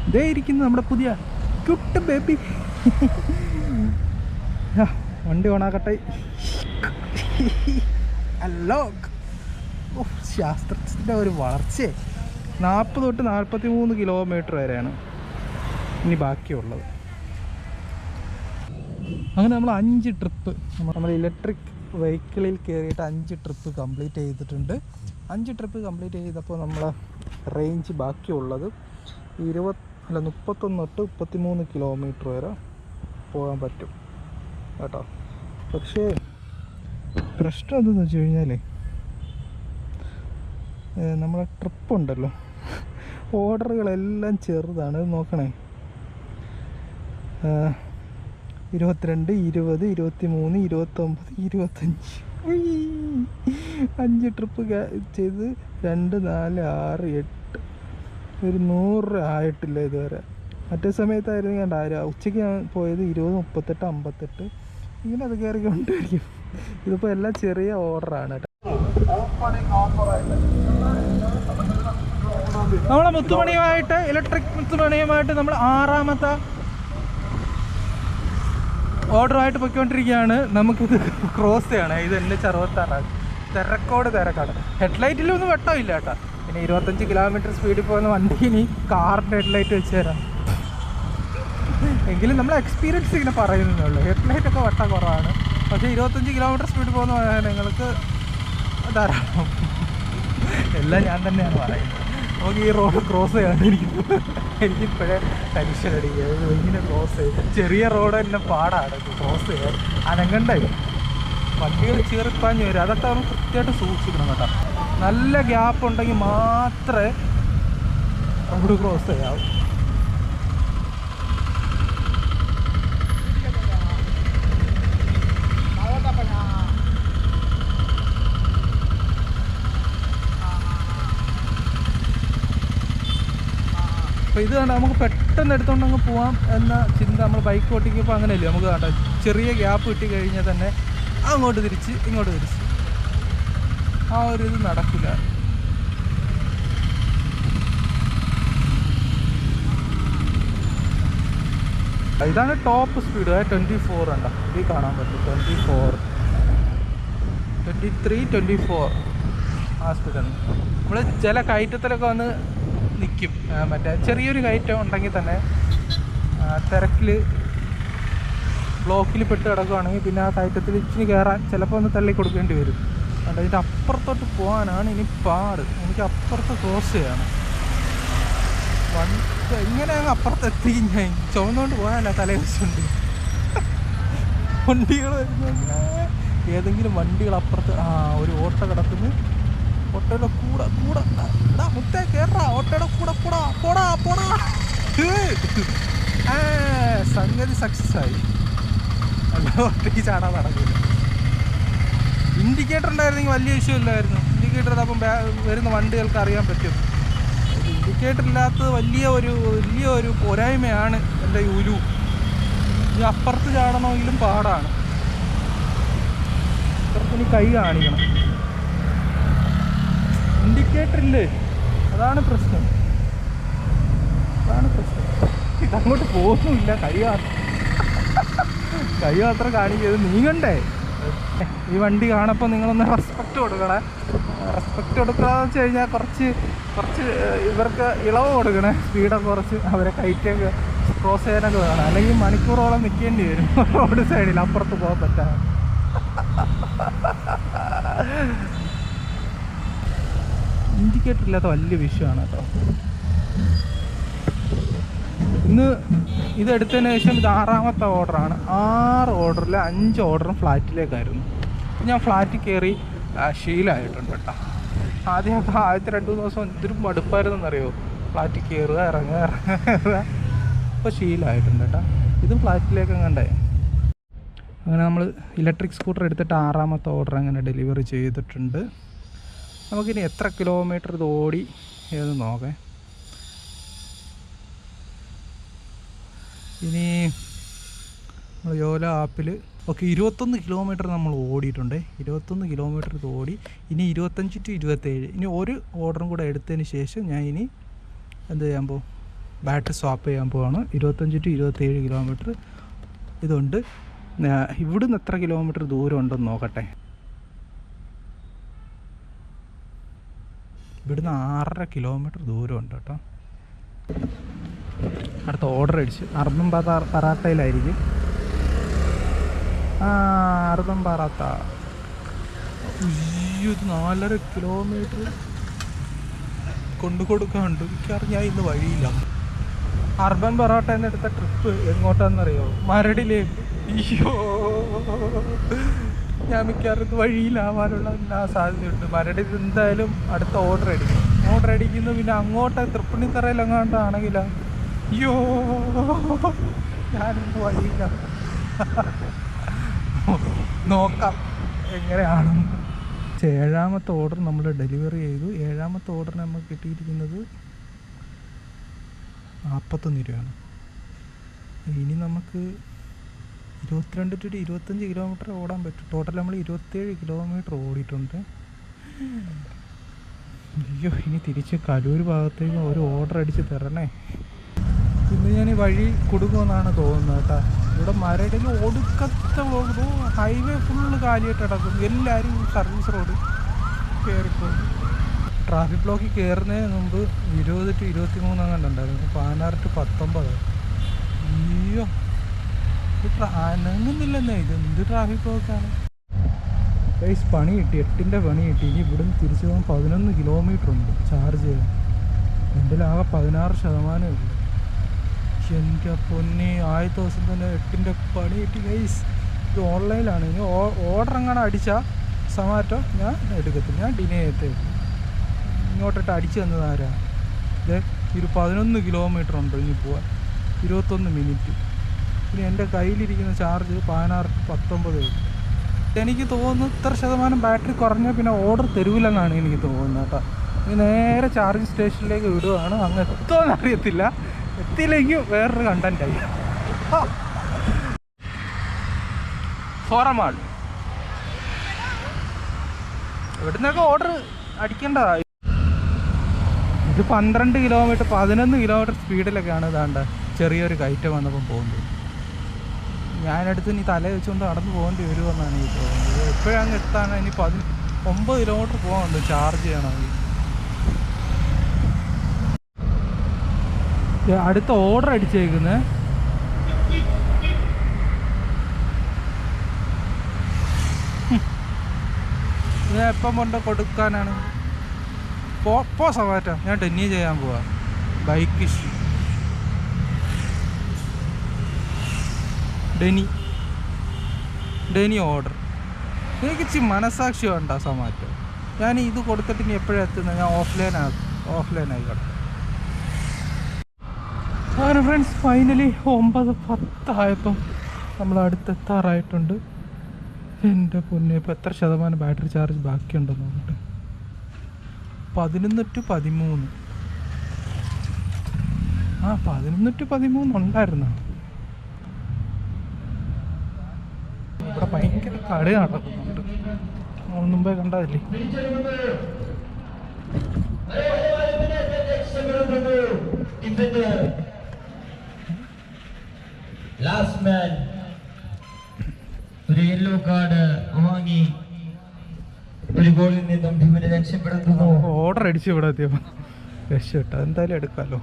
ഇതേ ഇരിക്കുന്നു നമ്മുടെ പുതിയ ക്യൂട്ട് ബേബി. വണ്ടി ഓണാക്കട്ടെ. അലോക് ശാസ്ത്രത്തിൻ്റെ ഒരു വളർച്ചയെ 40 തൊട്ട് 43 കിലോമീറ്റർ വരെയാണ് ഇനി ബാക്കിയുള്ളത്. അങ്ങനെ നമ്മൾ 5 ട്രിപ്പ് നമ്മൾ ഇലക്ട്രിക് വെഹിക്കിളിൽ കയറിയിട്ട് 5 ട്രിപ്പ് കംപ്ലീറ്റ് ചെയ്തിട്ടുണ്ട്. 5 ട്രിപ്പ് കംപ്ലീറ്റ് ചെയ്തപ്പോൾ നമ്മൾ റേഞ്ച് ബാക്കിയുള്ളത് 31 തൊട്ട് 33 കിലോമീറ്റർ വരെ പോകാൻ പറ്റും കേട്ടോ. പക്ഷേ പ്രശ്നം എന്തെന്ന് വെച്ച് കഴിഞ്ഞാൽ നമ്മളെ ട്രിപ്പുണ്ടല്ലോ, ഓർഡറുകളെല്ലാം ചെറുതാണ്. നോക്കണേ, 22, 20, 23, 29, 25. 5 ട്രിപ്പ് ചെയ്ത് 2, 4, 6, 8, ഒരു 100 രൂപ ആയിട്ടില്ല ഇതുവരെ. മറ്റേ സമയത്തായിരുന്നു കണ്ട ഉച്ചയ്ക്ക് ഞാൻ പോയത് 20, 38, 58. ഇങ്ങനെ അത് കയറി കൊണ്ടിരിക്കും. ഇതിപ്പോൾ എല്ലാം ചെറിയ ഓർഡറാണ് കേട്ടോ. നമ്മളെ മുത്തുമണിയുമായിട്ട് ഇലക്ട്രിക് മുത്തുമണിയുമായിട്ട് നമ്മൾ 6ാമത്തെ ഓർഡറുമായിട്ട് പൊയ്ക്കൊണ്ടിരിക്കുകയാണ്. നമുക്കിത് ക്രോസ് ചെയ്യണം. ഇത് NH66 തിരക്കാണ്. ഹെഡ്ലൈറ്റിലൊന്നും വെട്ടമില്ല കേട്ടോ. പിന്നെ 25 കിലോമീറ്റർ സ്പീഡിൽ പോകുന്ന വണ്ടി ഇനി കാറിൻ്റെ ഹെഡ്ലൈറ്റ് വെച്ച് തരാം. എങ്കിലും നമ്മൾ എക്സ്പീരിയൻസ് ഇങ്ങനെ പറയുന്നതേ ഉള്ളൂ. ഹെഡ്ലൈറ്റൊക്കെ വെട്ടം കുറവാണ്. പക്ഷേ 25 കിലോമീറ്റർ സ്പീഡിൽ പോകുന്ന നിങ്ങൾക്ക് ധാരാളം. എല്ലാം ഞാൻ തന്നെയാണ് പറയുന്നത്. നമുക്ക് ഈ റോഡ് ക്രോസ് ചെയ്യാണ്ട് എനിക്കിപ്പോഴേ ടെൻഷൻ അടിക്കുക. ഇങ്ങനെ ക്രോസ് ചെയ്ത് ചെറിയ റോഡ് തന്നെ പാടാണ് ക്രോസ് ചെയ്യാൻ. അനങ്ങണ്ടായി വണ്ടികൾ ചീറിപ്പാഞ്ഞ് വരും. അതൊക്കെ നമ്മൾ കൃത്യമായിട്ട് സൂക്ഷിക്കണം കേട്ടോ. നല്ല ഗ്യാപ്പ് ഉണ്ടെങ്കിൽ മാത്രമേ റോഡ് ക്രോസ് ചെയ്യാവൂ. അപ്പോൾ ഇത് കണ്ട നമുക്ക് പെട്ടെന്ന് എടുത്തുകൊണ്ടങ്ങ് പോവാം എന്ന ചിന്ത നമ്മൾ ബൈക്ക് ഓട്ടിക്കുമ്പോൾ അങ്ങനെയല്ലേ. നമുക്ക് കണ്ട ചെറിയ ഗ്യാപ്പ് കിട്ടി കഴിഞ്ഞാൽ തന്നെ അങ്ങോട്ട് തിരിച്ച് ഇങ്ങോട്ട് തിരിച്ച് ആ ഒരു ഇത് നടക്കില്ല. ഇതാണ് ടോപ്പ് സ്പീഡ്. 24 ഉണ്ടോ ഈ കാണാൻ പറ്റും. 24, 23, 24 ആ സ്പീഡാണ്. നമ്മൾ ചില കയറ്റത്തിലൊക്കെ വന്ന് നിൽക്കും. മറ്റേ ചെറിയൊരു കയറ്റം ഉണ്ടെങ്കിൽ തന്നെ തിരക്കിൽ ബ്ലോക്കിൽ പെട്ട് കിടക്കുകയാണെങ്കിൽ പിന്നെ ആ കയറ്റത്തിൽ ഇച്ചിരി കയറാൻ ചിലപ്പോൾ ഒന്ന് തള്ളി കൊടുക്കേണ്ടി വരും. അതുകൊണ്ട് അതിൻ്റെ അപ്പുറത്തോട്ട് പോകാനാണ് ഇനി പാട്. എനിക്ക് അപ്പുറത്ത് ക്രോസ് ചെയ്യണം. എങ്ങനെ അപ്പുറത്ത് എത്തി ഞാൻ ചുമന്നുകൊണ്ട് പോകാനല്ല തലവെച്ചുണ്ട്. വണ്ടികൾ വരുന്ന ഏതെങ്കിലും വണ്ടികൾ അപ്പുറത്ത് ഒരു ഓട്ടോ കിടക്കുന്നു. ഓട്ടോയുടെ കൂടെ മുത്തേ കയറാ. ഓട്ടോയുടെ കൂടെ പോടാ. സംഗതി സക്സസ് ആയി. അല്ല ഒറ്റയ്ക്ക് ചാടാൻ നടക്കില്ല. ഇൻഡിക്കേറ്റർ ഉണ്ടായിരുന്നെങ്കിൽ വലിയ ഇഷ്യൂ ഇല്ലായിരുന്നു. ഇൻഡിക്കേറ്റർ അപ്പം വരുന്ന വണ്ടികൾക്ക് അറിയാൻ പറ്റും. ഇൻഡിക്കേറ്റർ ഇല്ലാത്തത് വലിയ ഒരു പോരായ്മയാണ് എൻ്റെ ഉരു. ഇനി അപ്പുറത്ത് ചാടണമെങ്കിലും പാടാണ്. അപ്പുറത്തിന് കൈ കാണിക്കണം. ഇൻഡിക്കേറ്റർ ഇല്ലേ, അതാണ് പ്രശ്നം. ഇതങ്ങോട്ട് പോകുന്നില്ല. കൈ മാത്രം കാണിക്കത്. നീങ്ങണ്ടേ? ഈ വണ്ടി കാണപ്പോൾ നിങ്ങളൊന്ന് റെസ്പെക്റ്റ് കൊടുക്കണേ. റെസ്പെക്റ്റ് കൊടുക്കാന്ന് വെച്ച് കഴിഞ്ഞാൽ കുറച്ച് ഇവർക്ക് ഇളവ് കൊടുക്കണേ. സ്പീഡൊക്കെ കുറച്ച് അവരെ കയറ്റൊക്കെ ക്രോസ് ചെയ്യാനൊക്കെ വേണം. അല്ലെങ്കിൽ മണിക്കൂറോളം നിൽക്കേണ്ടി വരും റോഡ് സൈഡിൽ. അപ്പുറത്ത് പോകാൻ പറ്റാതെ. ഇൻഡിക്കേറ്റർ ഇല്ലാത്ത വലിയ വിഷയമാണ് കേട്ടോ. ഇന്ന് ഇതെടുത്തതിന് ശേഷം ഇത് 6ാമത്തെ ഓർഡറാണ്. 6 ഓർഡറിൽ 5 ഓർഡറും ഫ്ലാറ്റിലേക്കായിരുന്നു. ഞാൻ ഫ്ലാറ്റിൽ കയറി ശീലമായിട്ടുണ്ട് കേട്ടോ. ആദ്യത്തെ 2-3 ദിവസം എന്തൊരു മടുപ്പായിരുന്നെന്നറിയോ. ഫ്ലാറ്റിൽ കയറുക ഇറങ്ങുക. ഇപ്പോൾ ശീലമായിട്ടുണ്ട് കേട്ടോ. ഇതും ഫ്ലാറ്റിലേക്ക് കണ്ടേ. അങ്ങനെ നമ്മൾ ഇലക്ട്രിക് സ്കൂട്ടർ എടുത്തിട്ട് 6ാമത്തെ ഓർഡർ അങ്ങനെ ഡെലിവറി ചെയ്തിട്ടുണ്ട്. നമുക്കിനി എത്ര കിലോമീറ്റർ ഇത് ഓടി ഏത് നോക്കാം. ഇനി നമ്മൾ യോല ആപ്പിൽ ഓക്കെ 21 കിലോമീറ്റർ നമ്മൾ ഓടിയിട്ടുണ്ട്. 21 കിലോമീറ്റർ ഇത് ഓടി. ഇനി 25 to 27. ഇനി ഒരു ഓർഡറും കൂടെ എടുത്തതിന് ശേഷം ഞാൻ ഇനി എന്ത് ചെയ്യാൻ പോകും, ബാറ്ററി സ്വാപ്പ് ചെയ്യാൻ പോവാണ്. 25 to 27 കിലോമീറ്റർ ഇതുണ്ട്. ഇവിടുന്ന് എത്ര കിലോമീറ്റർ ദൂരം ഉണ്ടെന്ന് നോക്കട്ടെ. ഇവിടുന്ന് 6.5 കിലോമീറ്റർ ദൂരമുണ്ട് കേട്ടോ. അടുത്ത ഓർഡർ അടിച്ച് അർബൻ പറാട്ടയിലായിരിക്കും. അർബൻ പറാത്ത. ഇത് 4.5 കിലോമീറ്റർ കൊണ്ടു കൊടുക്കാനുണ്ട്. എനിക്കറിഞ്ഞാൽ ഇന്ന് വഴിയില്ല. അർബൻ പറാട്ട എന്നെടുത്ത ട്രിപ്പ് എങ്ങോട്ടാണെന്നറിയോ? മരടിലേക്ക്. അയ്യോ, ഞാൻ മിക്കവാറും ഇത് വഴിയിലാവാനുള്ള എല്ലാ സാധ്യതയുണ്ട്. മരടിൽ എന്തായാലും അടുത്ത ഓർഡർ അടിക്കുന്നു. പിന്നെ അങ്ങോട്ട് തൃപ്പൂണിത്തറയിലെങ്ങാണ്ടാണെങ്കിലോ അയ്യോ, ഞാനിന്ന് വഴിയില്ല. നോക്കാം എങ്ങനെയാണെന്ന്. 7ാമത്തെ ഓർഡർ നമ്മൾ ഡെലിവറി ചെയ്തു. 7ാമത്തെ ഓർഡറിന് നമുക്ക് കിട്ടിയിരിക്കുന്നത് 41 രൂപയാണ്. ഇനി നമുക്ക് 22 to 25 കിലോമീറ്റർ ഓടാൻ പറ്റും. ടോട്ടൽ നമ്മൾ 27 കിലോമീറ്റർ ഓടിയിട്ടുണ്ട്. അയ്യോ, ഇനി തിരിച്ച് കലൂർ ഭാഗത്തേക്ക് ഒരു ഓർഡർ അടിച്ച് തരണേ. ഇന്ന് ഞാൻ ഈ വഴി കുടുങ്ങുമെന്നാണ് തോന്നുന്നത് കേട്ടോ. ഇവിടെ മരടിൽ ഒടുക്കത്തെ പോകുന്നു. ഹൈവേ ഫുള്ള് കാലിയായിട്ട് കിടക്കും. എല്ലാവരും സർവീസ് റോഡ് കയറിപ്പോകും. ട്രാഫിക് ബ്ലോക്കിൽ കയറുന്നതിന് മുമ്പ് 20 to 23 അങ്ങനെ ഉണ്ടായിരുന്നു. 16 to 19. അയ്യോ, ഇത് അനങ്ങുന്നില്ലെന്നേ. ഇത് എന്ത് ട്രാഫിക് ബ്ലോക്കാണ്. ഗൈസ്, പണി കിട്ടി. 8ൻ്റെ പണി കിട്ടി. ഇനി ഇവിടുന്ന് തിരിച്ചു പോകാൻ 11 കിലോമീറ്റർ ഉണ്ട് ചാർജ് ചെയ്യാൻ. എൻ്റെ ആകെ 16% ഉള്ളൂ. എൻ്റെ പൊന്നെ, ആദ്യത്തെ ദിവസം തന്നെ 8ൻ്റെ പണി കിട്ടി ഗൈസ്. ഇത് ഓൺലൈനിലാണ്. ഇനി ഓർഡർ എങ്ങനെ അടിച്ചാൽ സൊമാറ്റോ ഞാൻ എടുക്കത്തില്ല, ഞാൻ ഡിനേ ചെയ്തേ. ഇങ്ങോട്ടിട്ട് അടിച്ചു തന്നതാരാ? ഇത് ഒരു 11 കിലോമീറ്റർ ഉണ്ട് ഇനി പോവാൻ, 21 മിനിറ്റ്. ഇനി എൻ്റെ കയ്യിലിരിക്കുന്ന ചാർജ് 16 to 19. എനിക്ക് തോന്നുന്നു ഇത്ര ശതമാനം ബാറ്ററി കുറഞ്ഞാൽ പിന്നെ ഓർഡർ തരൂലെന്നാണ് എനിക്ക് തോന്നുന്നത് കേട്ടോ. ഇനി നേരെ ചാർജിങ് സ്റ്റേഷനിലേക്ക് വിടുകയാണ്. അങ്ങ് എത്തുമെന്ന് അറിയത്തില്ല. എത്തിയില്ലെങ്കിൽ വേറൊരു കണ്ടൻ്റായി. ഫോറമാൾ ഇവിടുന്നൊക്കെ ഓർഡർ അടിക്കേണ്ടതാണ്. ഇത് 12 കിലോമീറ്റർ 11 കിലോമീറ്റർ സ്പീഡിലൊക്കെയാണ് ഇതാണ്ട് ചെറിയൊരു കയറ്റം വന്നപ്പം പോകുന്നത്. ഞാനടുത്ത് ഇനി തല വെച്ചുകൊണ്ട് നടന്നു പോകേണ്ടി വരുമെന്നാണ് എനിക്ക് തോന്നുന്നത്. എപ്പോഴും അങ്ങ് എത്താണ്. ഇനി 9 കിലോമീറ്റർ പോകാനുണ്ട് ചാർജ് ചെയ്യണമെങ്കിൽ. അടുത്ത ഓർഡർ അടിച്ചേക്കുന്നത് ഞാൻ എപ്പം കൊണ്ട് കൊടുക്കാനാണ്. പോ സമാറ്റം. ഞാൻ ടെന്നി ചെയ്യാൻ പോവാ. Bike deny order. എനിക്ക് ഇച്ചിരി മനസാക്ഷി വേണ്ട സൊമാറ്റോ. ഞാൻ ഇത് കൊടുത്തിട്ട് ഇനി എപ്പോഴും എത്തുന്നത് ഞാൻ ഓഫ്ലൈനായി കിടക്കും. അങ്ങനെ ഫ്രണ്ട്സ്, ഫൈനലി 9:10 ആയപ്പം നമ്മൾ അടുത്തെത്താറായിട്ടുണ്ട്. എൻ്റെ പൊന്നെ, ഇപ്പോൾ എത്ര ശതമാനം ബാറ്ററി ചാർജ് ബാക്കിയുണ്ടെന്ന് നോക്കട്ടെ. 11 to 13. 11 to 13 ഉണ്ടായിരുന്നു. ഇവിടെ ഭയങ്കര കളി നടക്കുന്നുണ്ട്. മുമ്പേ കണ്ടതല്ലേ. ലാസ്റ്റ് മാൻ ഒരു യെല്ലോ കാർഡ് വാങ്ങി ഒരു ഗോളിൽ നിന്നും ടീമിനെ രക്ഷപ്പെടുത്തുന്നു. ഓർഡർ അടിച്ച് ഇവിടെ എത്തിയപ്പോ രക്ഷപ്പെട്ടു. എന്തായാലും എടുക്കാമല്ലോ.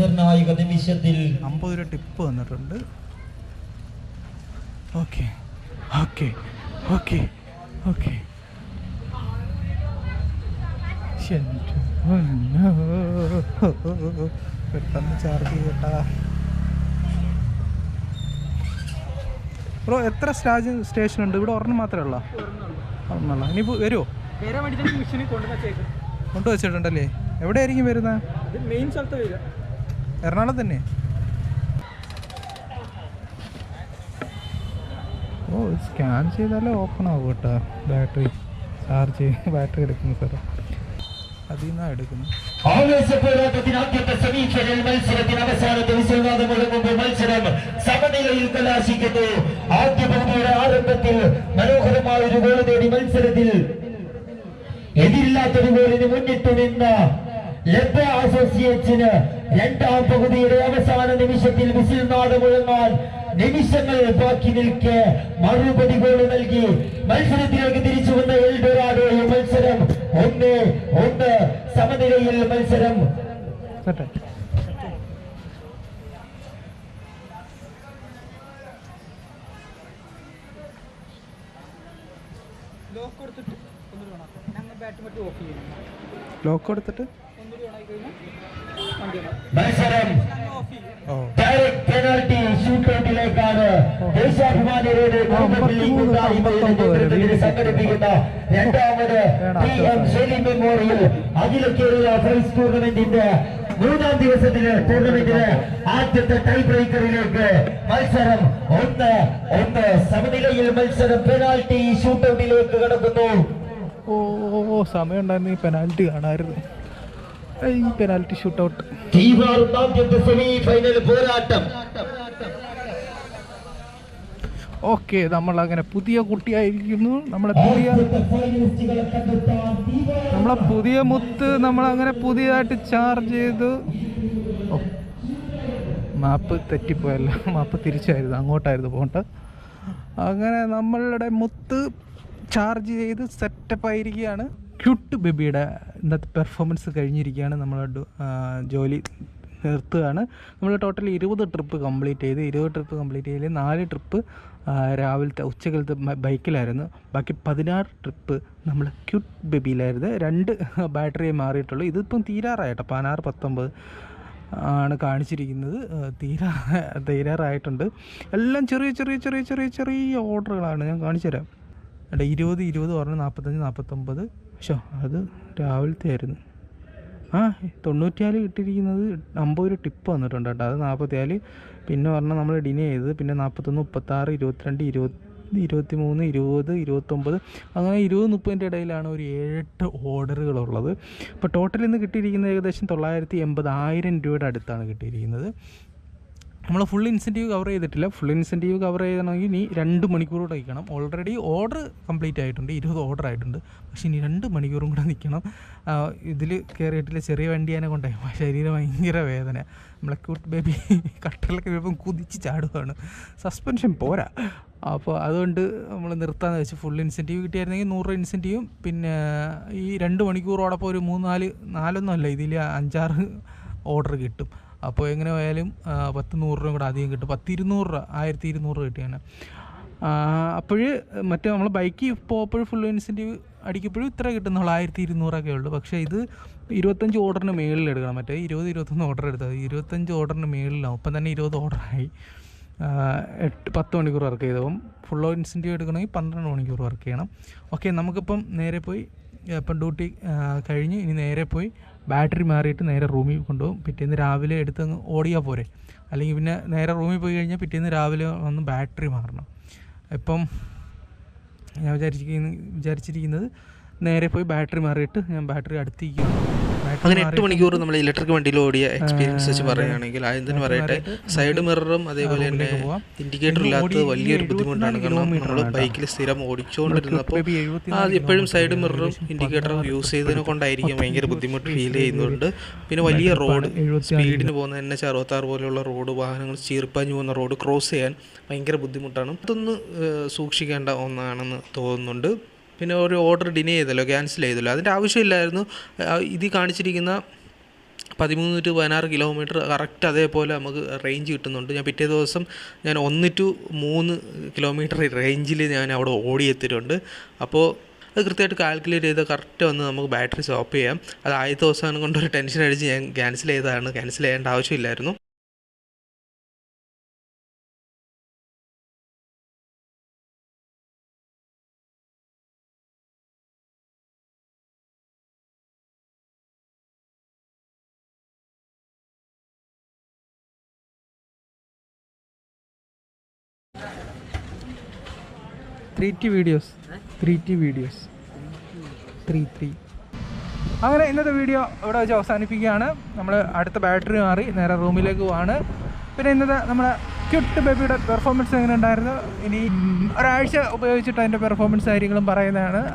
നിർണായക നിമിഷത്തിൽ 50 രൂപ ടിപ്പ് വന്നിട്ടുണ്ട്. Okay okay okay okay. പെട്ടെന്ന് ചാർജ് ചെയ്യട്ടാ ബ്രോ. എത്ര സ്റ്റേഷൻ ഉണ്ട് ഇവിടെ? ഒരെണ്ണം മാത്രമേ ഉള്ളൂ. ഒരെണ്ണമുള്ള. ഇനിയിപ്പോൾ വരുമോ? കൊണ്ടുവച്ചിട്ടുണ്ടല്ലേ? എവിടെയായിരിക്കും വരുന്നത്? മെയിൻ സ്ഥലത്ത് വരിക എറണാകുളം തന്നെ. ഓ സ്കാൻ ചെയ്താലേ ഓപ്പൺ ആവും കേട്ടോ. ബാറ്ററി ചാർജ് ബാറ്ററി എടുക്കുന്നു സാർ, അതിൽ നിന്നാണ് എടുക്കുന്നത്. ആവേശപോരാട്ടത്തിന് ആദ്യത്തെ സെമിഫൈനൽ മത്സരത്തിന് അവസാനത്തെ വിശ്വനാഥം മുഴങ്ങുമ്പോൾ മത്സരം സമനിലയിൽ കലാശിക്കുന്നു. ആദ്യ പകുതിയുടെ ആരംഭത്തിൽ മനോഹരമായ ഒരു ഗോൾ നേടി മത്സരത്തിൽ എതിരില്ലാത്തൊരു ഗോളിന് മുന്നിട്ട് നിന്ന ലബ്ബ അസോസിയേറ്റ്സിന് രണ്ടാം പകുതിയുടെ അവസാന നിമിഷത്തിൽ വിസിൽ നാദം മുഴങ്ങാൻ നിമിഷങ്ങൾ ബാക്കി നിൽക്കെ മറുപടി ഗോൾ നൽകി മത്സരത്തിലേക്ക് തിരിച്ചു വന്ന എൽഡോറാഡോയും മത്സരം 1-1 സമനിലയിൽ മത്സരം. ലോക്ക് കൊടുത്തിട്ട് മത്സരം ഡയറക്ട് പെനാൽറ്റി ഷൂട്ടൌട്ടിലേക്കാണ്. ദേശാഭിമാനിയുടെ സംഘടിപ്പിക്കുന്ന രണ്ടാമത് PM ഷെലി മെമ്മോറിയൽ അഖില കേരള ഫൈസ് ടൂർണമെന്റിന്റെ 3ാം ദിവസത്തിന് ടൂർണമെന്റിന് ആദ്യത്തെ ടൈ ബ്രേക്കറിലേക്ക് മത്സരം 1-1 സമനിലയിൽ മത്സരം പെനാൽറ്റി ഷൂട്ടൌട്ടിലേക്ക് കടക്കുന്നു. ഓ സമയം ഉണ്ടായിരുന്നു ഈ പെനാൽറ്റി കാണാമായിരുന്നു. ഈ പെനാൽറ്റി ഷൂട്ടൗട്ട് സെമിഫൈനൽ പോരാട്ടം. ഓക്കെ, നമ്മൾ അങ്ങനെ പുതിയ കുട്ടിയായിരിക്കുന്നു. നമ്മളെ പുതിയ മുത്ത് നമ്മളങ്ങനെ പുതിയതായിട്ട് ചാർജ് ചെയ്തു. മാപ്പ് തെറ്റിപ്പോയല്ലോ, മാപ്പ് തിരിച്ചായിരുന്നു, അങ്ങോട്ടായിരുന്നു പോകേണ്ടത്. അങ്ങനെ നമ്മളുടെ മുത്ത് ചാർജ് ചെയ്ത് സെറ്റപ്പ് ആയിരിക്കുകയാണ്. ക്യൂട്ട് ബേബിയുടെ ഇന്നത്തെ പെർഫോമൻസ് കഴിഞ്ഞിരിക്കുകയാണ്. നമ്മൾ ജോലി നിർത്തുകയാണ്. നമ്മൾ ടോട്ടൽ 20 ട്രിപ്പ് കംപ്ലീറ്റ് ചെയ്ത് 20 ട്രിപ്പ് കംപ്ലീറ്റ് ചെയ്തതിൽ 4 ട്രിപ്പ് രാവിലത്തെ ഉച്ചകാലത്തെ ബൈക്കിലായിരുന്നു. ബാക്കി 16 ട്രിപ്പ് നമ്മൾ ക്യൂട്ട് ബേബിയിലായിരുന്നു. 2 ബാറ്ററിയെ മാറിയിട്ടുള്ളൂ. ഇതിപ്പം തീരാറായിട്ടോ, 16-19 ആണ് കാണിച്ചിരിക്കുന്നത്. തീരാറായിട്ടുണ്ട്. എല്ലാം ചെറിയ ചെറിയ ചെറിയ ചെറിയ ചെറിയ ഓർഡറുകളാണ്. ഞാൻ കാണിച്ചു തരാം. 20 പറഞ്ഞ് 45-49. പക്ഷേ അത് രാവിലത്തെ ആയിരുന്നു. 94 കിട്ടിയിരിക്കുന്നത്. 50 ടിപ്പ് വന്നിട്ടുണ്ട് കേട്ടോ. അത് 44. പിന്നെ പറഞ്ഞാൽ നമ്മൾ ഡിനേ ചെയ്തത്. പിന്നെ 41, 36, 22, 23, 20, 29, അങ്ങനെ 20-30 ഇടയിലാണ് ഒരു 7-8 ഓർഡറുകളുള്ളത്. ഇപ്പോൾ ടോട്ടൽ ഇന്ന് കിട്ടിയിരിക്കുന്നത് ഏകദേശം 980,000 രൂപയുടെ അടുത്താണ് കിട്ടിയിരിക്കുന്നത്. നമ്മൾ ഫുൾ ഇൻസെൻറ്റീവ് കവർ ചെയ്തിട്ടില്ല. ഫുൾ ഇൻസെൻറ്റീവ് കവർ ചെയ്യണമെങ്കിൽ ഇനി 2 മണിക്കൂർ കൂടെ നിൽക്കണം. ഓൾറെഡി ഓർഡർ കംപ്ലീറ്റ് ആയിട്ടുണ്ട്, 20 ഓർഡർ ആയിട്ടുണ്ട്. പക്ഷേ ഇനി 2 മണിക്കൂറും കൂടെ നിൽക്കണം. ഇതിൽ കയറിയിട്ടില്ല, ചെറിയ വണ്ടിയാനെ കൊണ്ടേ ശരീരം ഭയങ്കര വേദന. നമ്മളെ ക്യൂട്ട് ബേബി കട്ടറിലൊക്കെ വരുമ്പം കുതിച്ച് ചാടുകയാണ്. സസ്പെൻഷൻ പോരാ. അപ്പോൾ അതുകൊണ്ട് നമ്മൾ നിർത്താമെന്ന് വെച്ച്. ഫുൾ ഇൻസെൻറ്റീവ് കിട്ടിയായിരുന്നെങ്കിൽ 100 ഇൻസെൻറ്റീവും പിന്നെ ഈ 2 മണിക്കൂറോടൊപ്പം ഒരു 4 അല്ല, ഇതിൽ 5-6 ഓർഡർ കിട്ടും. അപ്പോൾ എങ്ങനെ പോയാലും 10-100 രൂപ കൂടെ അധികം കിട്ടും. 10-200 രൂപ, 1200 കിട്ടിയാണ്. അപ്പോൾ മറ്റേ നമ്മൾ ബൈക്കിൽ പോകുമ്പോഴും ഫുൾ ഇൻസെൻറ്റീവ് അടിക്കുമ്പോഴും ഇത്ര കിട്ടുന്നുള്ളൂ, 1200 ഉള്ളൂ. പക്ഷേ ഇത് 25 ഓർഡറിന് മേളിൽ എടുക്കണം. മറ്റേ 20-21 ഓർഡർ എടുത്തത് 25 ഓർഡറിന് മേളിലാവും. ഇപ്പം തന്നെ 20 ഓർഡറായി. 10 മണിക്കൂർ വർക്ക് ചെയ്തപ്പം ഫുൾ ഇൻസെൻറ്റീവ് എടുക്കണമെങ്കിൽ 12 മണിക്കൂർ വർക്ക് ചെയ്യണം. ഓക്കെ, നമുക്കിപ്പം നേരെ പോയി ഇപ്പം ഡ്യൂട്ടി കഴിഞ്ഞ് ഇനി നേരെ പോയി ബാറ്ററി മാറിയിട്ട് നേരെ റൂമിൽ കൊണ്ടുപോകും. പിറ്റേന്ന് രാവിലെ എടുത്തങ്ങ് ഓടിയാൽ പോരെ. അല്ലെങ്കിൽ പിന്നെ നേരെ റൂമിൽ പോയി കഴിഞ്ഞാൽ പിറ്റേന്ന് രാവിലെ വന്ന് ബാറ്ററി മാറണം. ഇപ്പം ഞാൻ വിചാരിച്ചിരിക്കുന്നത് നേരെ പോയി ബാറ്ററി മാറിയിട്ട് ഞാൻ ബാറ്ററി അടുത്തേക്കും. അങ്ങനെ 8 മണിക്കൂർ നമ്മൾ ഇലക്ട്രിക് വണ്ടിയിൽ ഓടിയ എക്സ്പീരിയൻസ് വെച്ച് പറയുകയാണെങ്കിൽ ആദ്യം തന്നെ പറയട്ടെ, സൈഡ് മിററും അതേപോലെ തന്നെ ഇൻഡിക്കേറ്റർ ഇല്ലാത്തത് വലിയൊരു ബുദ്ധിമുട്ടാണ്. കാരണം നമ്മൾ ബൈക്കിൽ സ്ഥിരം ഓടിച്ചുകൊണ്ടിരുന്നപ്പോൾ എപ്പോഴും സൈഡ് മിററും ഇൻഡിക്കേറ്ററും യൂസ് ചെയ്തതിനെ കൊണ്ടായിരിക്കും ഭയങ്കര ബുദ്ധിമുട്ട് ഫീൽ ചെയ്യുന്നുണ്ട്. പിന്നെ വലിയ റോഡ്, സ്പീഡിന് പോകുന്ന NH66 പോലെയുള്ള റോഡ്, വാഹനങ്ങൾ ചീർപ്പാഞ്ഞു പോകുന്ന റോഡ് ക്രോസ് ചെയ്യാൻ ഭയങ്കര ബുദ്ധിമുട്ടാണ്. അതൊന്ന് സൂക്ഷിക്കേണ്ട ഒന്നാണെന്ന് തോന്നുന്നുണ്ട്. പിന്നെ ഒരു ഓർഡർ ഡിനേ ചെയ്തല്ലോ, ക്യാൻസൽ ചെയ്തല്ലോ, അതിൻ്റെ ആവശ്യമില്ലായിരുന്നു. ഇതിൽ കാണിച്ചിരിക്കുന്ന 13 to 16 കിലോമീറ്റർ കറക്റ്റ് അതേപോലെ നമുക്ക് റേഞ്ച് കിട്ടുന്നുണ്ട്. ഞാൻ പിറ്റേ ദിവസം 1 to 3 കിലോമീറ്റർ റേഞ്ചിൽ ഞാൻ അവിടെ ഓടിയെത്തിയിട്ടുണ്ട്. അപ്പോൾ അത് കൃത്യമായിട്ട് കാൽക്കുലേറ്റ് ചെയ്ത് കറക്റ്റ് വന്ന് നമുക്ക് ബാറ്ററി സ്വപ്പ് ചെയ്യാം. അത് ആദ്യത്തെ ദിവസം കൊണ്ടൊരു ടെൻഷൻ അടിച്ച് ഞാൻ ക്യാൻസൽ ചെയ്തതാണ്. ക്യാൻസൽ ചെയ്യേണ്ട ആവശ്യമില്ലായിരുന്നു. 3T വീഡിയോസ് 3T വീഡിയോസ് 3 അങ്ങനെ ഇന്നത്തെ വീഡിയോ ഇവിടെ വെച്ച് അവസാനിപ്പിക്കുകയാണ്. നമ്മൾ അടുത്ത ബാറ്ററി മാറി നേരെ റൂമിലേക്ക് പോവാണ്. പിന്നെ ഇന്നത്തെ നമ്മുടെ ക്യൂട്ട് ബേബിയുടെ പെർഫോമൻസ് എങ്ങനെ ഉണ്ടായിരുന്നു, ഇനി ഒരാഴ്ച ഉപയോഗിച്ചിട്ട് അതിൻ്റെ പെർഫോമൻസ് കാര്യങ്ങളും പറയുന്നതാണ്.